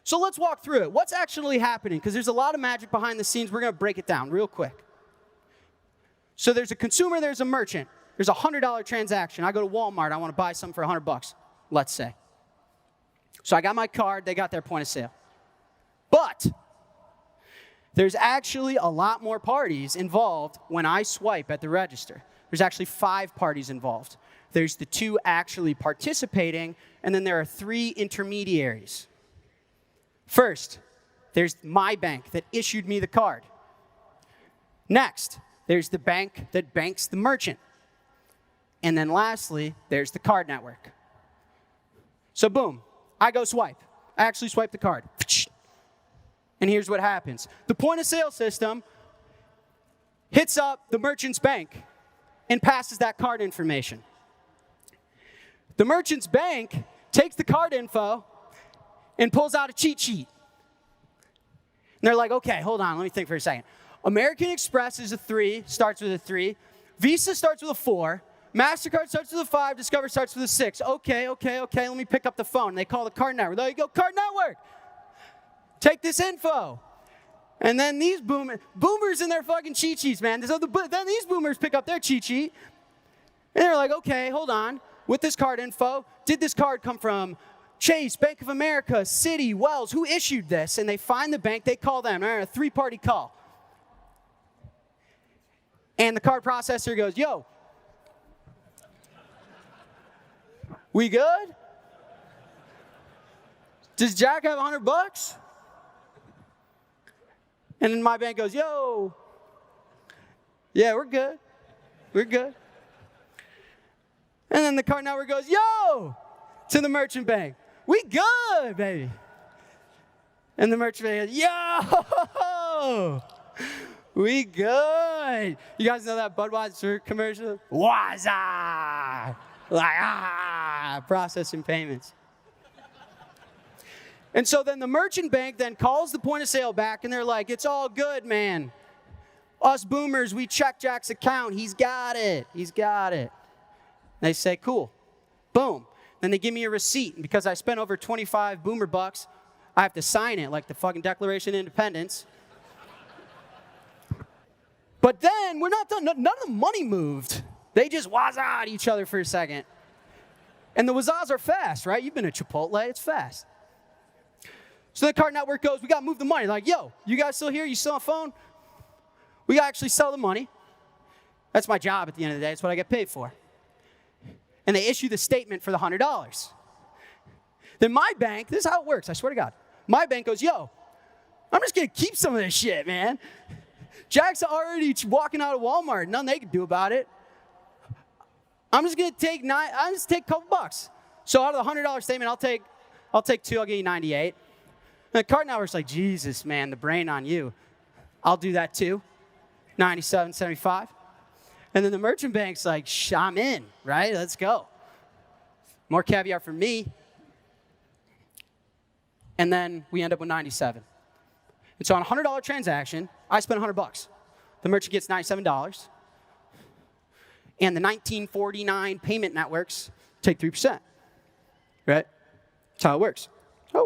So let's walk through it. What's actually happening? Because there's a lot of magic behind the scenes. We're going to break it down real quick. So there's a consumer, there's a merchant. There's a $100 transaction. I go to Walmart. I want to buy something for $100, let's say. So I got my card. They got their point of sale. But there's actually a lot more parties involved when I swipe at the register. There's actually 5 parties involved. There's the 2 actually participating, and then there are 3 intermediaries. First, there's my bank that issued me the card. Next, there's the bank that banks the merchant. And then lastly, there's the card network. So boom, I go swipe. I actually swipe the card. And here's what happens. The point of sale system hits up the merchant's bank and passes that card information. The merchant's bank takes the card info and pulls out a cheat sheet. And they're like, okay, hold on, let me think for a second. American Express is a 3, starts with a 3. Visa starts with a 4. MasterCard starts with a 5. Discover starts with a 6. Okay, let me pick up the phone. They call the card network. There you go, card network. Take this info. And then these boomers in their fucking cheat sheets, man. Then these boomers pick up their cheat sheet. And they're like, okay, hold on. With this card info, did this card come from Chase, Bank of America, Citi, Wells? Who issued this? And they find the bank. They call them. A 3-party call. And the card processor goes, yo, we good? Does Jack have $100? And then my bank goes, yo, yeah, we're good. We're good. And then the card network goes, yo, to the merchant bank. We good, baby. And the merchant bank goes, yo, we good. You guys know that Budweiser commercial? Waza. Like, processing payments. And so then the merchant bank then calls the point of sale back, and they're like, it's all good, man. Us boomers, we checked Jack's account. He's got it. He's got it. They say, cool. Boom. Then they give me a receipt. And because I spent over 25 boomer bucks, I have to sign it like the fucking Declaration of Independence. But then we're not done. None of the money moved. They just wazza at each other for a second. And the wazzas are fast, right? You've been to Chipotle. It's fast. So the card network goes, we got to move the money. Like, yo, you guys still here? You still on phone? We got to actually sell the money. That's my job at the end of the day. It's what I get paid for. And they issue the statement for the $100. Then my bank, this is how it works, I swear to God. My bank goes, yo, I'm just going to keep some of this shit, man. Jack's already walking out of Walmart. Nothing they can do about it. I'm just going to take a couple bucks. So out of the $100 statement, I'll take 2, I'll give you 98. And the card network's like, Jesus, man, the brain on you. I'll do that too. 97.75. And then the merchant bank's like, I'm in, right? Let's go. More caviar for me. And then we end up with 97. And so on a $100 transaction, I spent $100. The merchant gets $97. And the 1949 payment networks take 3%, right? That's how it works. How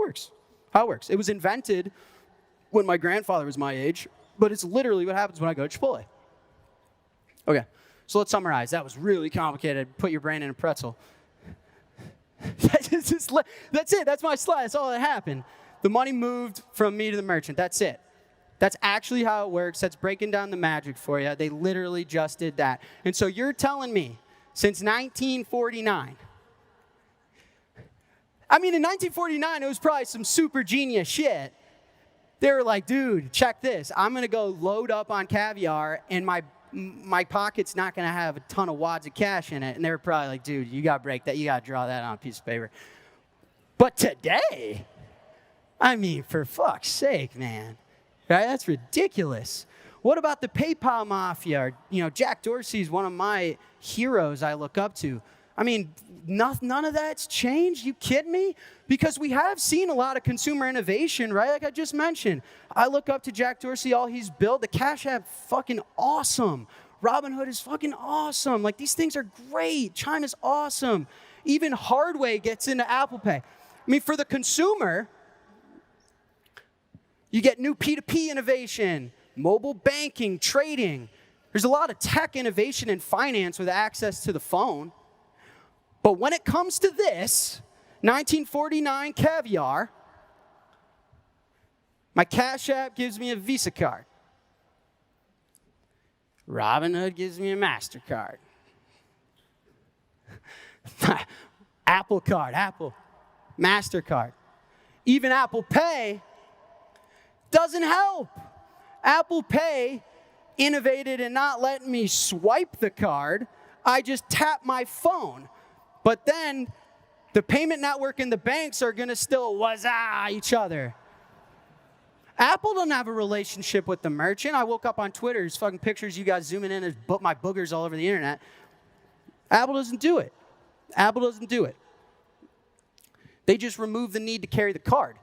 it works. It was invented when my grandfather was my age, but it's literally what happens when I go to Chipotle. Okay, so let's summarize. That was really complicated. Put your brain in a pretzel. That's it. That's my slide. That's all that happened. The money moved from me to the merchant. That's it. That's actually how it works. That's breaking down the magic for you. They literally just did that. And so you're telling me since 1949, I mean, in 1949, it was probably some super genius shit. They were like, dude, check this. I'm going to go load up on caviar, and my pocket's not going to have a ton of wads of cash in it. And they were probably like, dude, you got to break that. You got to draw that on a piece of paper. But today, I mean, for fuck's sake, man. Right? That's ridiculous. What about the PayPal mafia? Jack Dorsey's one of my heroes I look up to. I mean, none of that's changed? You kidding me? Because we have seen a lot of consumer innovation, right? Like I just mentioned. I look up to Jack Dorsey, all he's built. The Cash App, fucking awesome. Robinhood is fucking awesome. Like, these things are great. China's awesome. Even Hardway gets into Apple Pay. I mean, for the consumer, You get new P2P innovation, mobile banking, trading. There's a lot of tech innovation in finance with access to the phone. But when it comes to this, 1949 caviar, my Cash App gives me a Visa card. Robinhood gives me a MasterCard. Apple Card, Apple, MasterCard. Even Apple Pay doesn't help. Apple Pay innovated in not letting me swipe the card. I just tap my phone. But then the payment network and the banks are going to still wazah each other. Apple doesn't have a relationship with the merchant. I woke up on Twitter, there's fucking pictures you guys zooming in and my boogers all over the internet. Apple doesn't do it. Apple doesn't do it. They just remove the need to carry the card.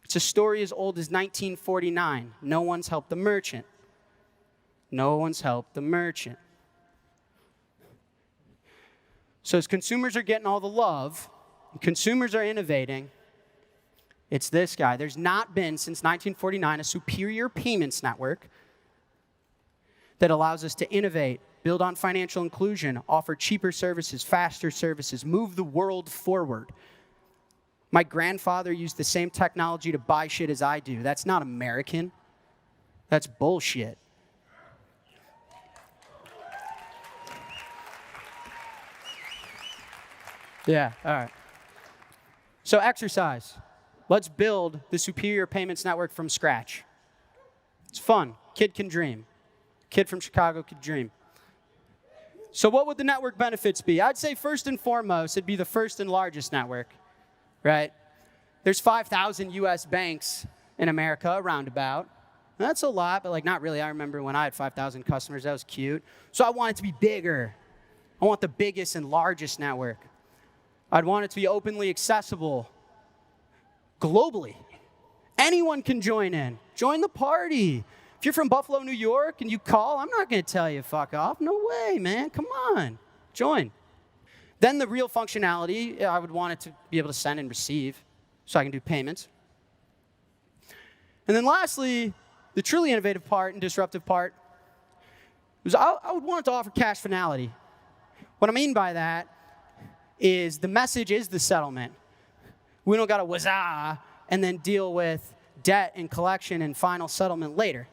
It's a story as old as 1949. No one's helped the merchant. No one's helped the merchant. So as consumers are getting all the love, consumers are innovating, it's this guy. There's not been, since 1949, a superior payments network that allows us to innovate, build on financial inclusion, offer cheaper services, faster services, move the world forward. My grandfather used the same technology to buy shit as I do. That's not American. That's bullshit. Yeah, all right. So exercise. Let's build the superior payments network from scratch. It's fun. Kid can dream. Kid from Chicago could dream. So what would the network benefits be? I'd say first and foremost, it'd be the first and largest network, right? There's 5,000 US banks in America, roundabout. That's a lot, but like not really. I remember when I had 5,000 customers, that was cute. So I want it to be bigger. I want the biggest and largest network. I'd want it to be openly accessible globally. Anyone can join in. Join the party. If you're from Buffalo, New York, and you call, I'm not going to tell you fuck off. No way, man. Come on. Join. Then the real functionality, I would want it to be able to send and receive so I can do payments. And then lastly, the truly innovative part and disruptive part was I would want it to offer cash finality. What I mean by that is the message is the settlement. We don't got to wazah and then deal with debt and collection and final settlement later.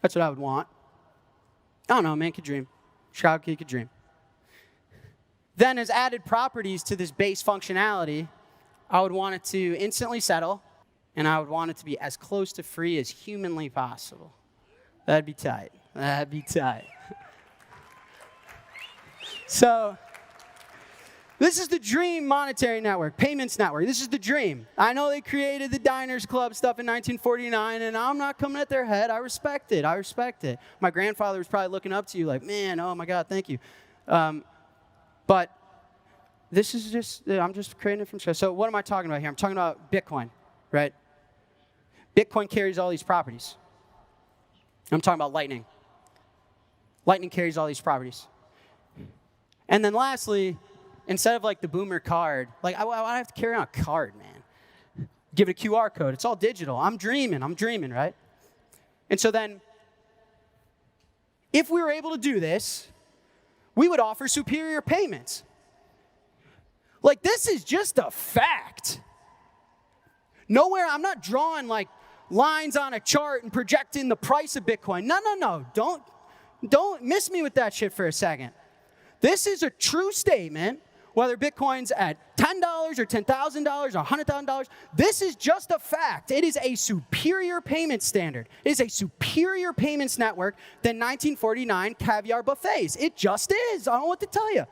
That's what I would want. I don't know, man, could dream. Chicago kid could dream. Then as added properties to this base functionality, I would want it to instantly settle, and I would want it to be as close to free as humanly possible. That'd be tight. That'd be tight. So this is the dream monetary network, payments network. This is the dream. I know they created the Diners Club stuff in 1949, and I'm not coming at their head. I respect it. I respect it. My grandfather was probably looking up to you like, man, oh my God, thank you. But this is just, I'm just creating it from scratch. So what am I talking about here? I'm talking about Bitcoin, right? Bitcoin carries all these properties. I'm talking about Lightning. Lightning carries all these properties. And then lastly, instead of like the boomer card, like I have to carry on a card, man. Give it a QR code. It's all digital. I'm dreaming, right? And so then, if we were able to do this, we would offer superior payments. Like, this is just a fact. Nowhere, I'm not drawing like lines on a chart and projecting the price of Bitcoin. No. Don't miss me with that shit for a second. This is a true statement, whether Bitcoin's at $10 or $10,000 or $100,000. This is just a fact. It is a superior payment standard. It is a superior payments network than 1949 caviar buffets. It just is. I don't know what to tell you.